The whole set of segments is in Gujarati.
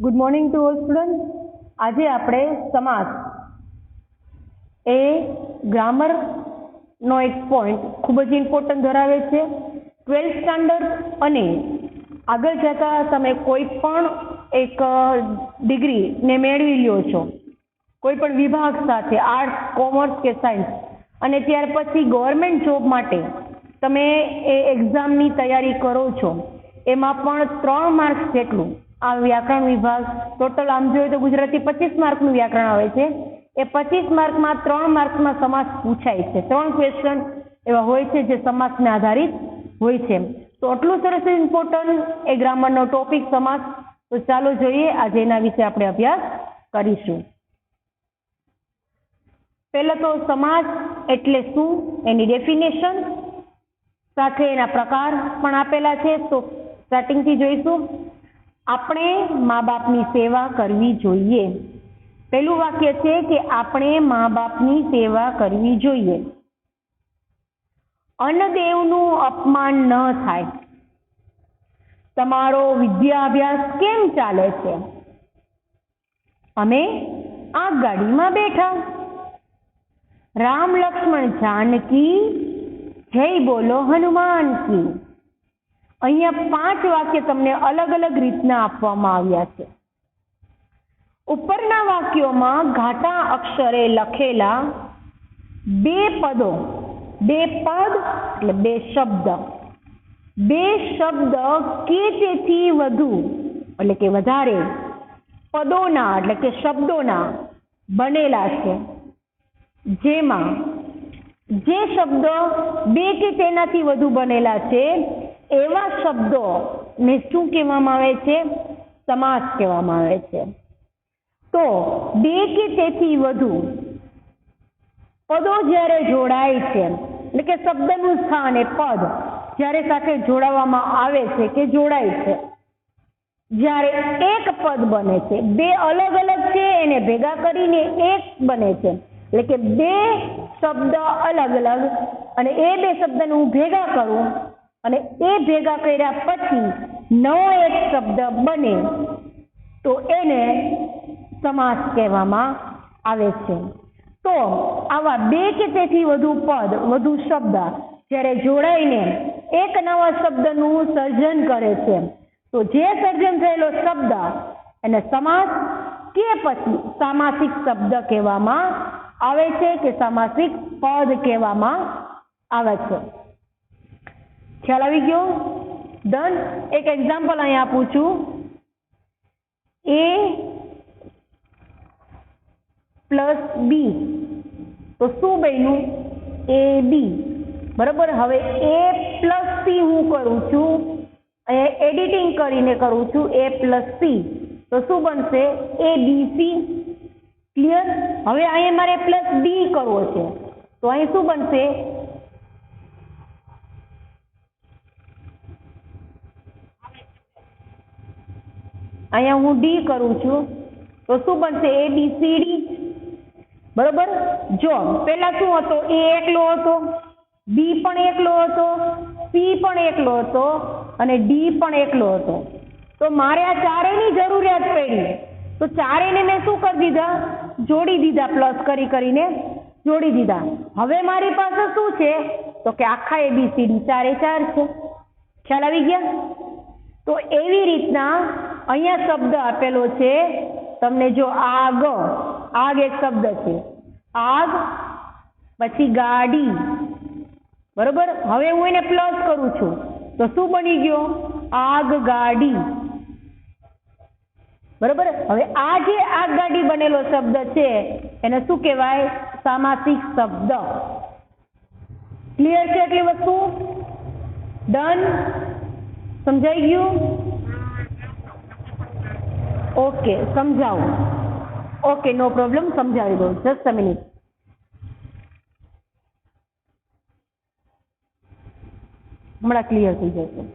Good morning to all student. આજે આપણે સમાસ એ ગ્રામરનો એક પોઈન્ટ ખૂબ જ ઇમ્પોર્ટન્ટ ધરાવે છે. 12th સ્ટાન્ડર્ડ અને આગળ જતાં તમે કોઈ પણ એક ડિગ્રીને મેળવી લ્યો છો, કોઈ પણ વિભાગ સાથે, આર્ટ્સ, કોમર્સ કે સાયન્સ, અને ત્યાર પછી ગવર્મેન્ટ જોબ માટે તમે એ એક્ઝામની તૈયારી કરો છો, એમાં પણ 3 માર્ક્સ જેટલું આ વ્યાકરણ વિભાગ, ટોટલ આમ જોઈએ તો ગુજરાતી 25 માર્કનું વ્યાકરણ આવે છે. એ 25 માર્કમાં 3 માર્કમાં સમાસ પૂછાય છે. 3 ક્વેશ્ચન એવા હોય છે જે સમાસને આધારિત હોય છે. તો આટલું સરસ ઇમ્પોર્ટન્ટ એ ગ્રામરનો ટોપિક સમાસ. તો ચાલો જોઈએ આજે એના વિશે આપણે અભ્યાસ કરીશું. પહેલા તો સમાસ એટલે શું એની ડેફિનેશન સાથે એના પ્રકાર પણ આપેલા છે. તો સ્ટાર્ટિંગથી જોઈશું. આપણે મા બાપની સેવા કરવી જોઈએ. પહેલું વાક્ય છે કે આપણે મા બાપની સેવા કરવી જોઈએ. અન્નદેવનું અપમાન ન થાય. તમારો વિદ્યાભ્યાસ કેમ ચાલે છે? અમે આ ગાડીમાં બેઠા. રામ લક્ષ્મણ જાનકી, જય બોલો હનુમાન કી. અહીંયા 5 વાક્ય તમને અલગ અલગ રીતના આપવામાં આવ્યા છે. ઉપરના વાક્યોમાં ઘાટા અક્ષરે લખેલા 2 પદો, 2 પદ એટલે 2 શબ્દ, 2 શબ્દ કે તેથી વધુ એટલે કે વધારે પદોના એટલે કે શબ્દોના બનેલા છે. જેમાં જે શબ્દો 2 કે તેનાથી વધુ બનેલા છે એવા શબ્દોને શું કહેવામાં આવે છે? સમાસ કહેવામાં આવે છે. તો 2 કે તેથી વધુ પદો જ્યારે જોડાય છે, એટલે કે શબ્દનું સ્થાન એ પદ જ્યારે સાથે જોડાવામાં આવે છે કે જોડાય છે, જ્યારે એક પદ બને છે, 2 અલગ અલગ છે એને ભેગા કરીને એક બને છે, એટલે કે 2 શબ્દ અલગ અલગ અને એ 2 શબ્દને હું ભેગા કરું અને એ ભેગા કર્યા પછી નવો એક શબ્દ બને તો એને સમાસ કહેવામાં આવે છે. તો આવા 2 કે તેથી વધુ પદ, વધુ શબ્દ જ્યારે જોડાઈને એક નવા શબ્દનું સર્જન કરે છે, તો જે સર્જન થયેલો શબ્દ એને સમાસ કે પછી સામાસિક શબ્દ કહેવામાં આવે છે કે સામાસિક પદ કહેવામાં આવે છે. ખ્યાલ આવી ગયો? ડન. એક એક્ઝામ્પલ અહીં આપું છું. A પ્લસ બી તો શું બન્યું? AB. બરાબર. હવે A પ્લસ સી હું કરું છું, અહીંયા એડિટિંગ કરીને કરું છું, A પ્લસ સી તો શું બનશે? ABC. ક્લિયર? હવે અહીંયા મારે પ્લસ ડી કરવો છે તો અહીં શું બનશે? અહીંયા હું ડી કરું છું તો શું બનશે? ABCD. બરોબર. જો પહેલા શું હતો? A એકલો હતો, B પણ એકલો હતો, C પણ એકલો હતો અને D પણ એકલો હતો. તો મારે આ ચારેયની જરૂરિયાત પડી તો ચારેયને મેં શું કરી દીધા? જોડી દીધા. પ્લસ કરીને જોડી દીધા. હવે મારી પાસે શું છે? તો કે આખા ABCD 4 છે. ખ્યાલ આવી ગયા? તો એવી રીતના અહીંયા શબ્દ આપેલો છે તમને. જો આગ, આગ એક શબ્દ છે. આગ પછી ગાડી. બરોબર. હવે હું એને પ્લસ કરું છું તો શું બની ગયો? આગ ગાડી. બરોબર. હવે આ જે આગ ગાડી બનેલો શબ્દ છે એને શું કહેવાય? સામાસિક શબ્દ. ક્લિયર છે એટલી વસ્તુ? ડન. સમજાઈ ગયું? ઓકે, સમજાવું. ઓકે, નો પ્રોબ્લેમ, સમજાવી દઉં. Just a minute. હમણાં ક્લિયર થઈ જશે.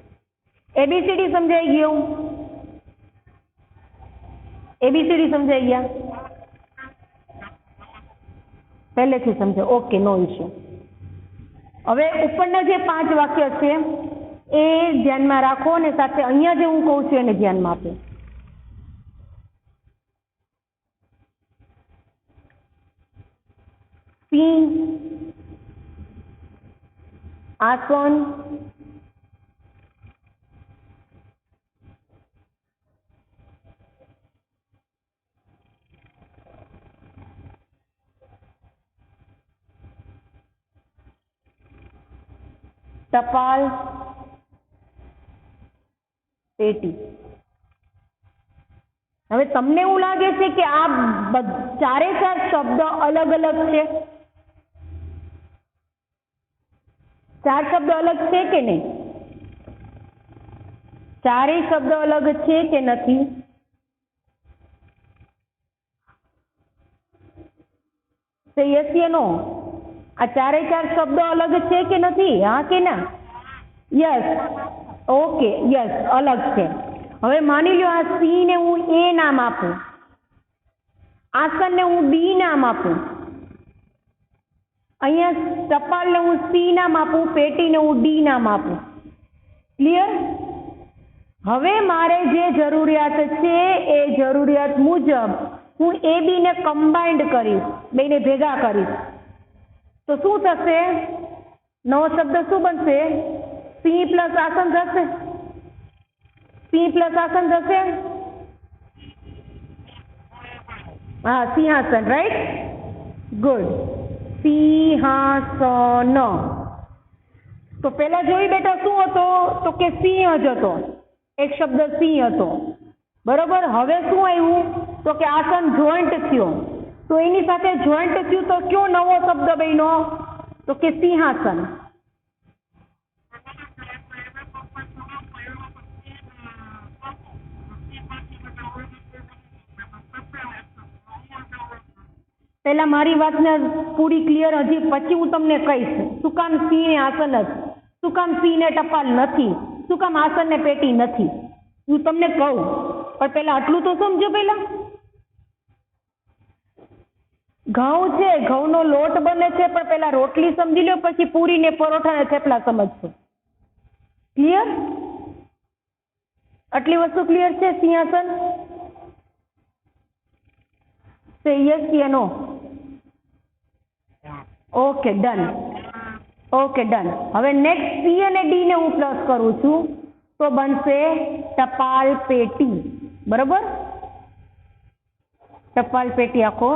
ABCD સમજાઈ ગયું? ABCD સમજાઈ ગયા? પહેલેથી સમજાય? ઓકે, નો ઇશ્યુ. હવે ઉપરના જે 5 વાક્ય છે એ ધ્યાનમાં રાખો અને સાથે અહીંયા જે હું કહું છું એને ધ્યાનમાં આપો. સિંહ, આસન, ટપાલ, પેટી. હવે તમને એવું લાગે છે કે આ ચારે ચાર શબ્દ અલગ અલગ છે? ચાર શબ્દ અલગ છે કે નહીં? ચારેય શબ્દ અલગ છે કે નથી? સે યસ યા નો? આ ચારે ચાર શબ્દો અલગ છે કે નથી? હા કે ના? યસ. ઓકે, યસ, અલગ છે. હવે માની લો આ સિંહ ને હું એ નામ આપું, આસન ને હું બી નામ આપું, અહીંયા ટપાલ ને હું સી નામ આપું, પેટી ને હું ડી નામ આપું. ક્લિયર? હવે મારે જે જરૂરિયાત છે એ જરૂરિયાત મુજબ હું એ બી ને કમ્બાઇન્ડ કરીશ, બેને ભેગા કરીશ. તો શું થશે? નવો શબ્દ શું બનશે? સિંહ પ્લસ આસન થશે. સિંહ પ્લસ આસન થશે. હા, સિંહાસન, રાઈટ? ગુડ. સિંહાસન. તો પેલા જોઈ બેટા શું હતો? તો કે સિંહ જ હતો, એક શબ્દ સિંહ હતો, બરોબર. હવે શું આવ્યું? તો કે આસન જોઈન્ટ થયો. તો એની સાથે જોઈન્ટ થયું તો કયો નવો શબ્દ બન્યો? તો કે સિંહાસન. પહેલા મારી વાતને પૂરી ક્લિયર હજી પછી હું તમને કહીશ શું કામ સિંહ ને આસન જ, શું કામ સિંહ ને ટપાલ નથી, શું કામ આસન ને પેટી નથી, હું તમને કહું. પણ પહેલા આટલું તો સમજો. પહેલા ઘઉં છે, ઘઉંનો લોટ બને છે, પણ પહેલા રોટલી સમજી લો, પછી પૂરી ને પરોઠા ને થેપલા સમજશો. ક્લિયર? આટલી વસ્તુ ક્લિયર છે? સિંહાસન. સે યસ યા no? Okay, done. Okay, done. હવે નેક્સ્ટ સી અને ડી ને હું પ્લસ કરું છું તો બનશે ટપાલ પેટી. બરોબર? ટપાલ પેટી આખો.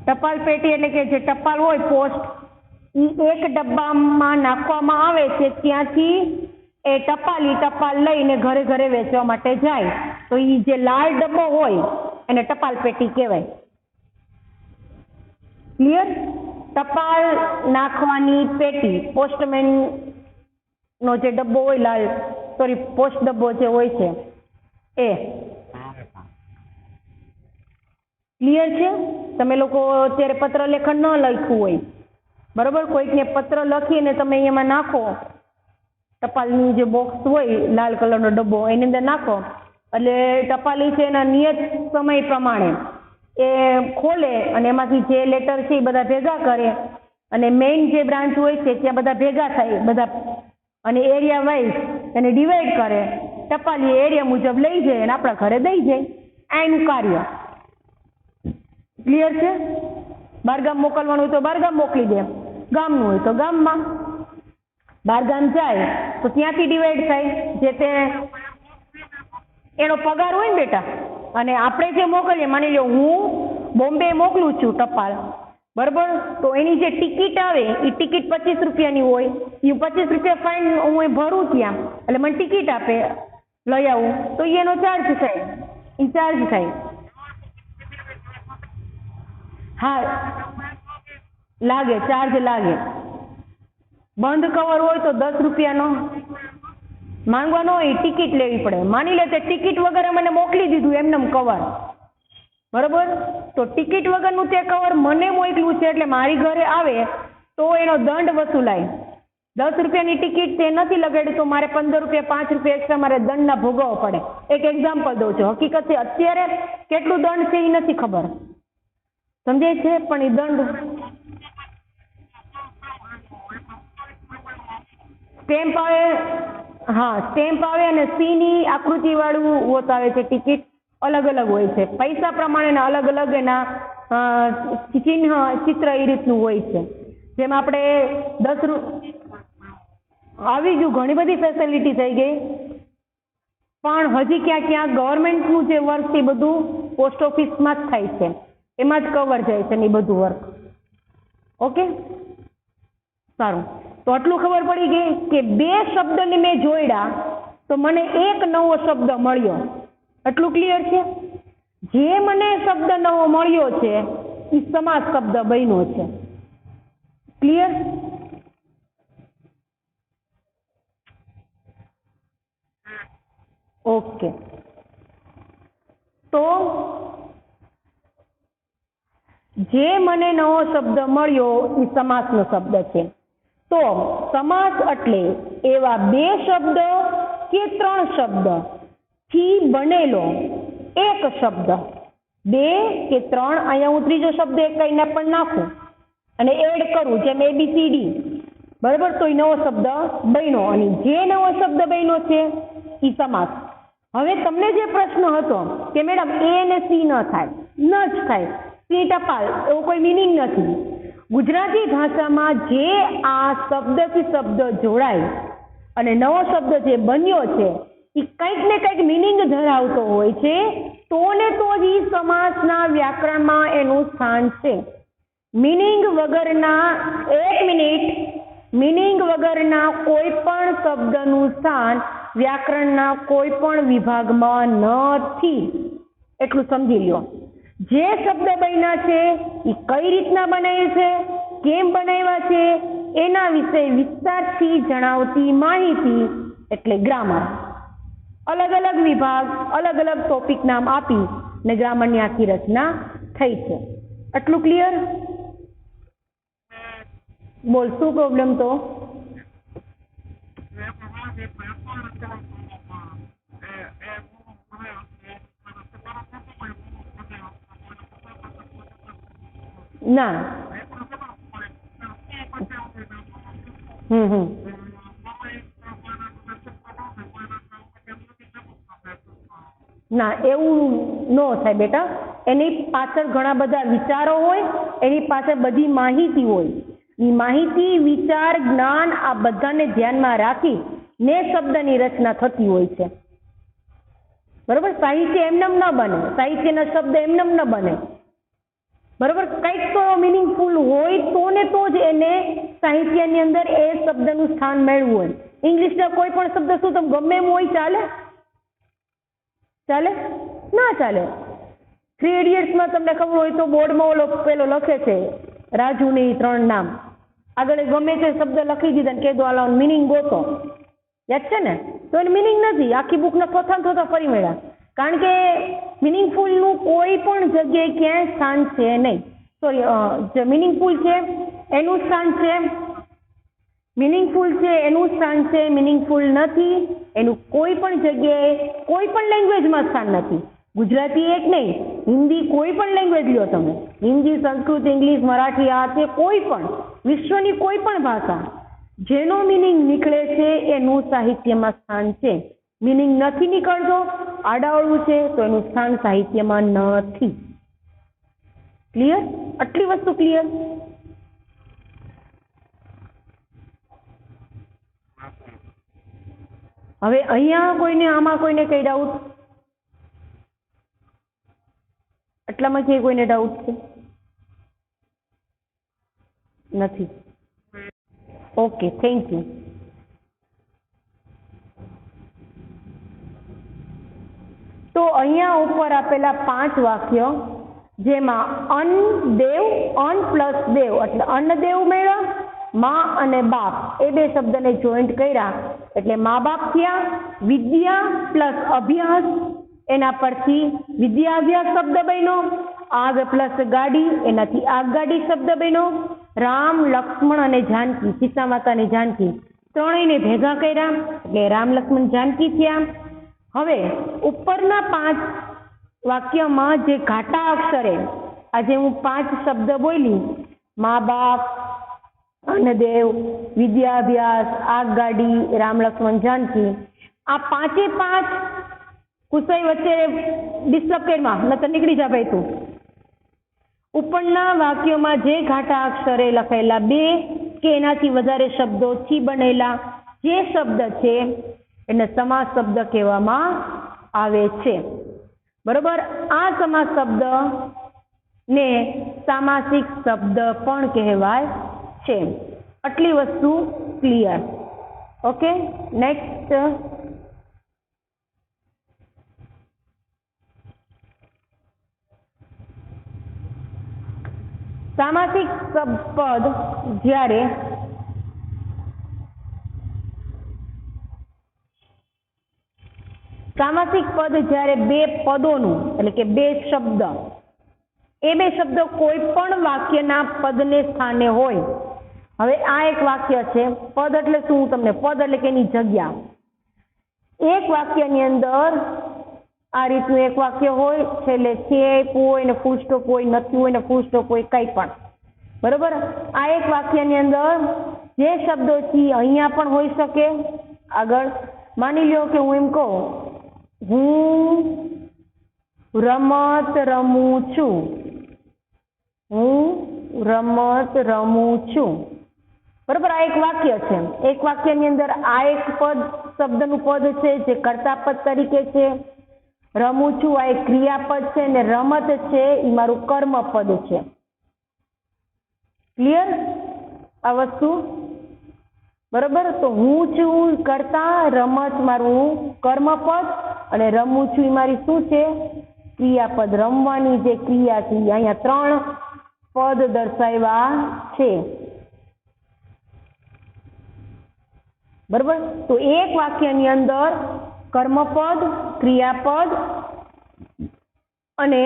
ટપાલ પેટી એટલે કે જે ટપાલ હોય, પોસ્ટ, એ એક ડબ્બામાં નાખવામાં આવે છે, ત્યાંથી એ ટપાલ લઈને ઘરે ઘરે વેચવા માટે જાય. તો એ જે લાલ ડબ્બો હોય એને ટપાલ પેટી કહેવાય. ક્લિયર? ટપાલ નાખવાની પેટી, પોસ્ટમેન નો જે ડબ્બો હોય લાલ, સોરી, પોસ્ટ ડબ્બો જે હોય છે એ. ક્લિયર છે? તમે લોકો અત્યારે પત્ર લેખન ન લખ્યું હોય, બરોબર, કોઈકને પત્ર લખીને તમે એમાં નાખો, ટપાલની જે બોક્સ હોય લાલ કલરનો ડબ્બો એની અંદર નાખો એટલે ટપાલી છે એના નિયત સમય પ્રમાણે એ ખોલે અને એમાંથી જે લેટર છે એ બધા ભેગા કરે અને મેઇન જે બ્રાન્ચ હોય છે ત્યાં બધા ભેગા થાય બધા, અને એરિયા વાઇઝ એને ડિવાઈડ કરે. ટપાલી એરિયા મુજબ લઈ જાય અને આપણા ઘરે દઈ જાય. આ એનું કાર્ય. ક્લિયર છે? બહારગામ મોકલવાનું હોય તો બહારગામ મોકલી દે, ગામનું હોય તો ગામમાં. બહારગામ જાય તો ત્યાંથી ડિવાઈડ થાય, જે તે એનો પગાર હોય ને બેટા. અને આપણે જે મોકલીએ, માની લો હું બોમ્બે મોકલું છું ટપાલ, બરાબર, તો એની જે ટિકિટ આવે એ ટિકિટ 25 રૂપિયાની હોય. એ 25 રૂપિયા ફાઇન હું ભરું ત્યાં, એટલે મને ટિકિટ આપે, લઈ આવું તો એનો ચાર્જ થાય, એ ચાર્જ થાય. હા, લાગે, ચાર્જ લાગે. બંધ કવર હોય તો 10 રૂપિયાનો માંગવાનો હોય, ટિકિટ લેવી પડે. માની લે તે ટિકિટ વગર મને મોકલી દીધું એમનેમ કવર, બરોબર, તો ટિકિટ વગરનું તે કવર મને મોકલ્યું છે એટલે મારી ઘરે આવે તો એનો દંડ વસૂલાય. 10 રૂપિયાની ટિકિટ તે નથી લગાડી તો મારે 15 રૂપિયા 5 રૂપિયા એક્સ્ટ્રા મારે દંડના ભોગવવો પડે. એક એક્ઝામ્પલ દઉં છું. હકીકત છે અત્યારે કેટલું દંડ છે એ નથી ખબર, સમજાય છે? પણ એ દંડ સ્ટેમ્પ આવે, હા, સ્ટેમ્પ આવે અને સીની આકૃતિ વાળું હોત આવે છે ટિકિટ, અલગ અલગ હોય છે પૈસા પ્રમાણે, અલગ અલગ એના ચિહ્ન ચિત્ર એ રીતનું હોય છે. જેમ આપણે 10 આવી ગયું, ઘણી બધી ફેસિલિટી થઈ ગઈ, પણ હજી ક્યાં ક્યાં ગવર્મેન્ટનું જે વર્ક છે એ બધું પોસ્ટ ઓફિસમાં જ થાય છે, એમાં જ કવર જાય છે ને એ બધું વર્ક. ઓકે, સારું. તો આટલું ખબર પડી ગઈ કે બે શબ્દને મેં જોડ્યા તો મને એક નવો શબ્દ મળ્યો. આટલું ક્લિયર છે? જે મને શબ્દ નવો મળ્યો છે એ સમાસ શબ્દ બન્યો છે. ક્લિયર? ઓકે. તો જે મને નવો શબ્દ મળ્યો એ સમાસનો શબ્દ છે. તો સમાસ એટલે એવા બે શબ્દ કે ત્રણ શબ્દ થી બનેલો એક શબ્દ. બે કે ત્રણ, અહીંયા હું ત્રીજો શબ્દ એક કહીને પણ નાખું અને એડ કરું, જેમ ABCD, બરાબર, તો એ નવો શબ્દ બન્યો, અને જે નવો શબ્દ બન્યો છે એ સમાસ. હવે તમને જે પ્રશ્ન હતો કે મેડમ A અને C ન થાય, ન જ થાય, સી ટપાલ, એવો કોઈ મિનિંગ નથી. ગુજરાતી ભાષામાં જે આ શબ્દથી શબ્દ જોડાય અને નવો શબ્દ જે બન્યો છે એ કંઈક ને કંઈક મિનિંગ ધરાવતો હોય છે, તો ને તો જ ઈ સમાસના વ્યાકરણમાં એનું સ્થાન છે. મિનિંગ વગરના, એક મિનિટ, મિનિંગ વગરના કોઈ પણ શબ્દનું સ્થાન વ્યાકરણના કોઈ પણ વિભાગમાં નથી. એટલું સમજી લ્યો. જે શબ્દ બન્યા છે એ કઈ રીતના બનાવ્યા છે, કેમ બનાવ્યા છે, એના વિશે વિસ્તારથી જણાવતી માહિતી એટલે ગ્રામર. અલગ અલગ વિભાગ, અલગ અલગ ટોપિક નામ આપી ને ગ્રામરની આખી રચના થઈ છે. આટલું ક્લિયર? બોલ, શું પ્રોબ્લેમ? તો ના. ના, એવું ન થાય બેટા. એની પાછળ ઘણા બધા વિચારો હોય, એની પાછળ બધી માહિતી હોય. એ માહિતી, વિચાર, જ્ઞાન આ બધાને ધ્યાનમાં રાખી ને શબ્દની રચના થતી હોય છે. બરોબર? સાહિત્ય એમનેમ ન બને, સાહિત્યના શબ્દ એમનેમ ન બને. બરોબર? કંઈક તો મિનિંગફુલ હોય તો ને તો જ એને સાહિત્યની અંદર એ શબ્દનું સ્થાન મેળવું હોય. ઇંગ્લિશના કોઈ પણ શબ્દ શું તમે ગમે એમ હોય ચાલે? ચાલે? ના ચાલે. 3 ઇડિયટ્સમાં તમને ખબર હોય તો બોર્ડમાં ઓલો પેલો લખે છે રાજુની 3 નામ, આગળ ગમે તે શબ્દ લખી દીધા ને કીધું આલો મિનિંગ ગોતો. યાદ છે ને? તો એનું મિનિંગ નથી. આખી બુકના થોતા ફરી મળ્યા. કારણ કે મિનિંગફુલનું કોઈ પણ જગ્યાએ ક્યાંય સ્થાન છે નહીં. સોરી, જે મિનિંગફુલ છે એનું સ્થાન છે, મિનિંગફુલ છે એનું સ્થાન છે, મિનિંગફુલ નથી એનું કોઈ પણ જગ્યાએ, કોઈ પણ લેંગ્વેજમાં સ્થાન નથી. ગુજરાતી એક નહીં, હિન્દી, કોઈ પણ લેંગ્વેજ લ્યો તમે, હિન્દી, સંસ્કૃત, ઇંગ્લિશ, મરાઠી, આ તે કોઈ પણ વિશ્વની કોઈ પણ ભાષા, જેનો મિનિંગ નીકળે છે એનું સાહિત્યમાં સ્થાન છે. મિનિંગ નથી નીકળતો, આડાઅવળું છે, તો એનું સ્થાન સાહિત્યમાં નથી. ક્લિયર? આટલી વસ્તુ ક્લિયર? હવે અહીંયા કોઈને, આમાં કોઈને કઈ ડાઉટ? આટલામાંથી કોઈને ડાઉટ છે? નથી. Okay, thank you. તો અહીંયા ઉપર આપેલા 5 વાક્ય, જેમાં અન્ન, દેવ, અન્ન પ્લસ દેવ એટલે અન્નદેવ મેળા, માં અને બાપ એ બે શબ્દને જોઈન્ટ કર્યા એટલે મા બાપ થયા. વિદ્યા પ્લસ અભ્યાસ, એના પરથી વિદ્યાભ્યાસ શબ્દ બન્યો. આગ પ્લસ ગાડી, એનાથી આગગાડી શબ્દ બન્યો. રામ, લક્ષ્મણ અને જાનકી, સીતા માતાની જાનકી, ત્રણેયને ભેગા કર્યા એટલે રામ, લક્ષ્મણ, જાનકી થયા. હવે ઉપરના 5 વાક્યમાં જે ઘાટા અક્ષરે આજે હું 5 શબ્દ બોલી, મા બાપ, અન્નદેવ, વિદ્યાભ્યાસ, આગગાડી, રામ, લક્ષ્મણ, જાનકી, આ 5 કુસાઈ વચ્ચે ડિસ્ટર્બ કરવા નતર નીકળી જા ભાઈ તું. ઉપરના વાક્યોમાં જે ઘાટા અક્ષરે લખેલા બે કે એનાથી વધારે શબ્દોથી બનેલા જે શબ્દ છે એને સમાસ શબ્દ કહેવામાં આવે છે. બરોબર. આ સમાસ શબ્દ ને સામાસિક શબ્દ પણ કહેવાય છે. આટલી વસ્તુ ક્લિયર. ઓકે. નેક્સ્ટ, સામાસિક પદ જ્યારે બે પદોનું એટલે કે બે શબ્દ, એ બે શબ્દો કોઈ પણ વાક્યના પદને સ્થાને હોય. હવે આ એક વાક્ય છે. પદ એટલે શું? તમને પદ એટલે કે એની જગ્યા. એક વાક્યની અંદર આ રીતનું એક વાક્ય હોય, છેલ્લે છે આપ્યું હોય ને ફૂલ સ્ટોપ હોય, નથી હોય ને ફૂલ સ્ટોપ હોય, કંઈ પણ. બરોબર. આ એક વાક્યની અંદર જે શબ્દો છે અહીંયા પણ હોઈ શકે. આગળ માની લ્યો કે હું એમ કહું, હું રમત રમું છું. હું રમત રમું છું. બરોબર. આ એક વાક્ય છે. એક વાક્યની અંદર આ એક પદ શબ્દનું પદ છે જે કર્તા પદ તરીકે છે. રમું છું આ એક ક્રિયાપદ છે ને રમત છે એ મારું કર્મપદ છે. ક્લિયર આ વસ્તુ? બરોબર. તો હું છું કર્તા, રમત મારું કર્મપદ અને રમું છું એ મારી શું છે? ક્રિયાપદ. રમવાની જે ક્રિયા છે અહીંયા ત્રણ પદ દર્શાવ્યા છે. બરોબર. તો એક વાક્યની અંદર કર્મપદ, ક્રિયાપદ અને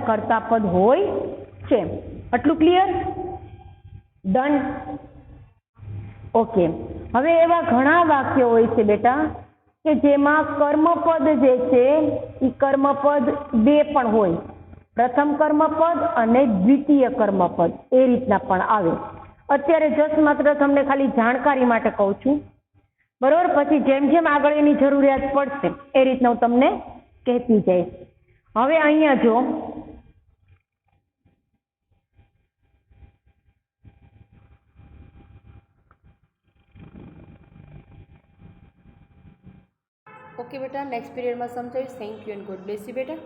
કર્તાપદ હોય છે. આટલું ક્લિયર? ડન. ઓકે. હવે એવા ઘણા વાક્યો હોય છે બેટા કે જેમાં કર્મપદ જે છે એ કર્મપદ બે પણ હોય. પ્રથમ કર્મપદ અને દ્વિતીય કર્મપદ એ રીતના પણ આવે. અત્યારે જસ્ટ માત્ર તમને ખાલી જાણકારી માટે કહું છું. બરોબર. પછી જેમ જેમ આગળ એની જરૂરિયાત પડશે એ રીતના હું તમને કહેતી જઈશ. હવે અહીંયા જો ઓકે બેટા, નેક્સ્ટ પીરિયડમાં સમજાવીશ. Thank you and God bless you બેટા.